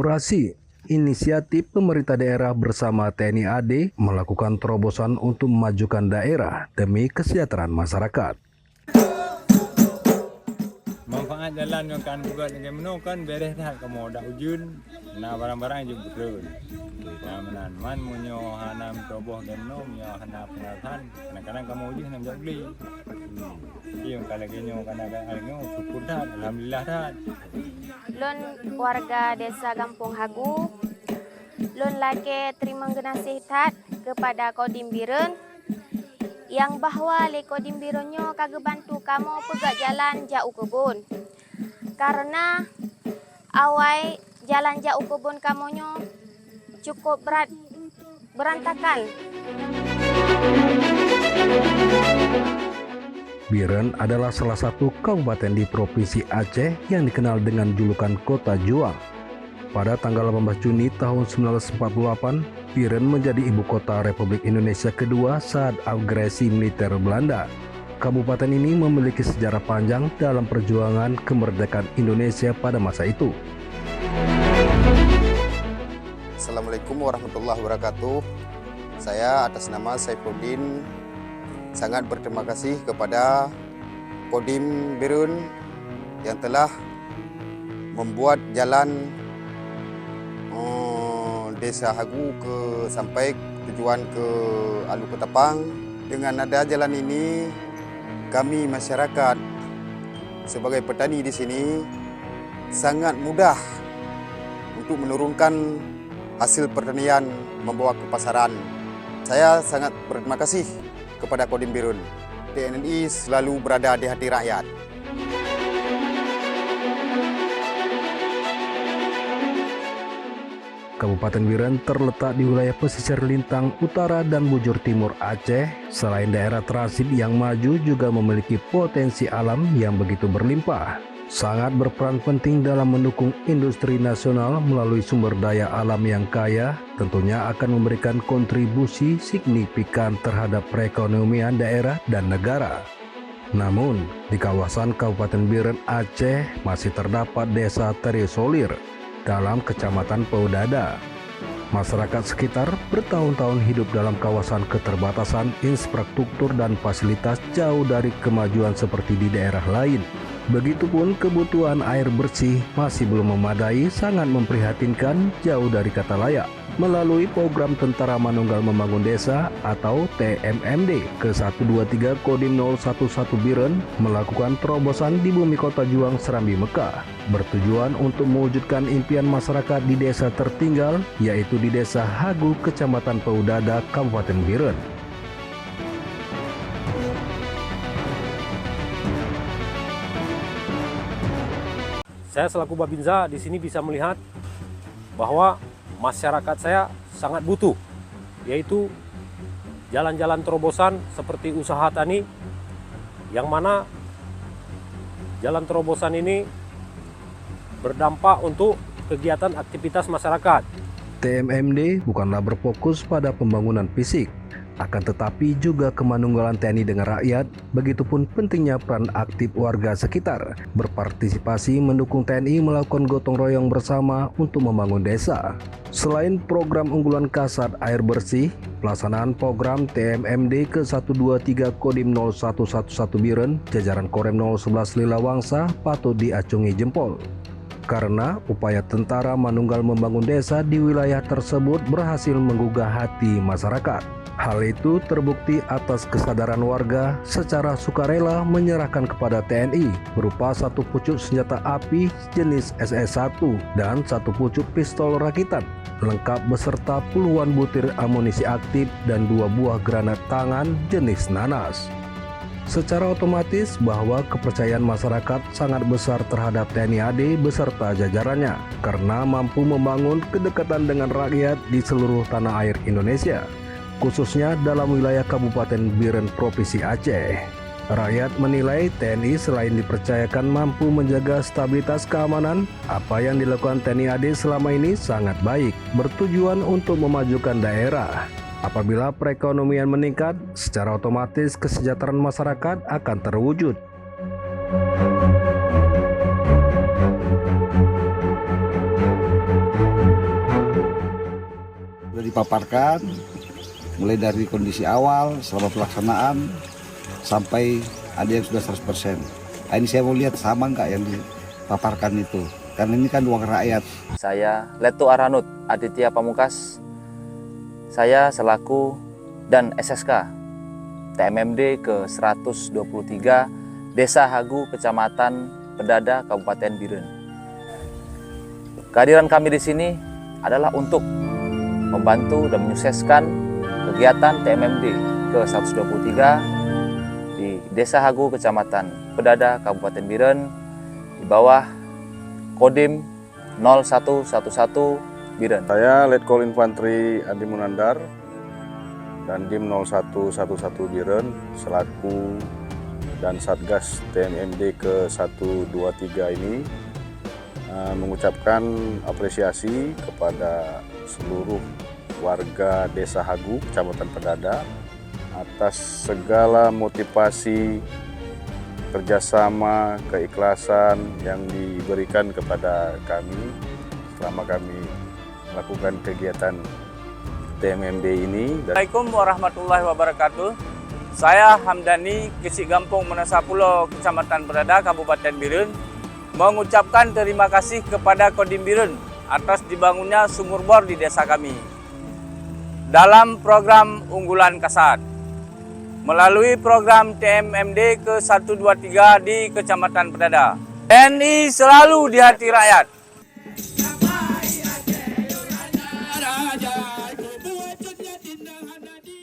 kolaborasi. Inisiatif pemerintah daerah bersama TNI AD melakukan terobosan untuk memajukan daerah demi kesejahteraan masyarakat. Manfaat jalan yang kan buat dengan meno kan beres dah kamu dah ujun nah barang-barang juga betul. Kita menan man munyo hanam toboh gemno munyo hanap pengalaman kadang-kadang kamu ujun nam jabli. Yang kalau genyo kadang-kadang syukur dah alhamdulillah dah. Lon warga desa Kampung Hagu, lon lake terima kasih tat kepada Kodim Biren yang bahwa le Kodim Birenyo kagak bantu kamu pegak jalan jauh kebun. Karena awai jalan jauh kebun kamonyo cukup berantakan. Biren adalah salah satu kabupaten di Provinsi Aceh yang dikenal dengan julukan Kota Juang. Pada tanggal 18 Juni tahun 1948, Biren menjadi ibu kota Republik Indonesia kedua saat agresi militer Belanda. Kabupaten ini memiliki sejarah panjang dalam perjuangan kemerdekaan Indonesia pada masa itu. Assalamualaikum warahmatullahi wabarakatuh. Saya atas nama Saifuddin sangat berterima kasih kepada Kodim Biren yang telah membuat jalan Desa Hagu sampai tujuan ke Alu Ketapang. Dengan ada jalan ini, kami masyarakat sebagai petani di sini sangat mudah untuk menurunkan hasil pertanian membawa ke pasaran. Saya sangat berterima kasih kepada Kodim Biren. TNI selalu berada di hati rakyat. Kabupaten Biren terletak di wilayah pesisir lintang utara dan bujur timur Aceh. Selain daerah transit yang maju, juga memiliki potensi alam yang begitu berlimpah. Sangat berperan penting dalam mendukung industri nasional melalui sumber daya alam yang kaya, tentunya akan memberikan kontribusi signifikan terhadap perekonomian daerah dan negara. Namun, di kawasan Kabupaten Biren Aceh masih terdapat desa terisolir dalam Kecamatan Peudada. Masyarakat sekitar bertahun-tahun hidup dalam kawasan keterbatasan infrastruktur dan fasilitas jauh dari kemajuan seperti di daerah lain. Begitupun kebutuhan air bersih masih belum memadai, sangat memprihatinkan, jauh dari kata layak. Melalui program Tentara Manunggal Membangun Desa atau TMMD ke-123 Kodim 011 Biren melakukan terobosan di bumi kota Juang Serambi Mekah, bertujuan untuk mewujudkan impian masyarakat di desa tertinggal, yaitu di Desa Hagu, Kecamatan Peudada, Kabupaten Biren. Saya selaku Babinsa di sini bisa melihat bahwa masyarakat saya sangat butuh, yaitu jalan-jalan terobosan seperti usaha tani, yang mana jalan terobosan ini berdampak untuk kegiatan aktivitas masyarakat. TMMD bukanlah berfokus pada pembangunan fisik, akan tetapi juga kemanunggalan TNI dengan rakyat. Begitupun pentingnya peran aktif warga sekitar berpartisipasi mendukung TNI melakukan gotong royong bersama untuk membangun desa. Selain program unggulan Kasat air bersih, pelaksanaan program TMMD ke-123 Kodim 0111 Biren, jajaran Korem 011 Lilawangsa patut diacungi jempol. Karena upaya Tentara Manunggal Membangun Desa di wilayah tersebut berhasil menggugah hati masyarakat. Hal itu terbukti atas kesadaran warga secara sukarela menyerahkan kepada TNI berupa satu pucuk senjata api jenis SS1 dan satu pucuk pistol rakitan, lengkap beserta puluhan butir amunisi aktif dan 2 buah granat tangan jenis nanas. Secara otomatis bahwa kepercayaan masyarakat sangat besar terhadap TNI AD beserta jajarannya karena mampu membangun kedekatan dengan rakyat di seluruh tanah air Indonesia, khususnya dalam wilayah Kabupaten Biren Provinsi Aceh. Rakyat menilai TNI selain dipercayakan mampu menjaga stabilitas keamanan, apa yang dilakukan TNI AD selama ini sangat baik, bertujuan untuk memajukan daerah. Apabila perekonomian meningkat, secara otomatis kesejahteraan masyarakat akan terwujud. dipaparkan, mulai dari kondisi awal, selama pelaksanaan, sampai ada yang sudah 100%. Nah, ini saya mau lihat sama nggak yang dipaparkan itu, karena ini kan uang rakyat. Saya Letu Aranut Aditya Pamungkas. Saya selaku dan SSK TMMD ke-123 Desa Hagu, Kecamatan Pedada, Kabupaten Biren. Kehadiran kami di sini adalah untuk membantu dan menyukseskan kegiatan TMMD ke-123 di Desa Hagu, Kecamatan Pedada, Kabupaten Biren di bawah Kodim 0111 Biren. Saya Letkol Infanteri Andi Munandar dan Dim 0111 Biren selaku dan Satgas TMMD ke-123 ini mengucapkan apresiasi kepada seluruh warga Desa Hagu, Kecamatan Pedada atas segala motivasi, kerjasama, keikhlasan yang diberikan kepada kami selama kami melakukan kegiatan TMMD ini. Assalamualaikum warahmatullahi wabarakatuh. Saya Hamdani, Kecik Gampung Menasa Pulau, Kecamatan Pedada, Kabupaten Biren, mengucapkan terima kasih kepada Kodim Biren atas dibangunnya sumur bor di desa kami. Dalam program unggulan Kasat, melalui program TMMD ke-123 di Kecamatan Pedada. TNI selalu di hati rakyat.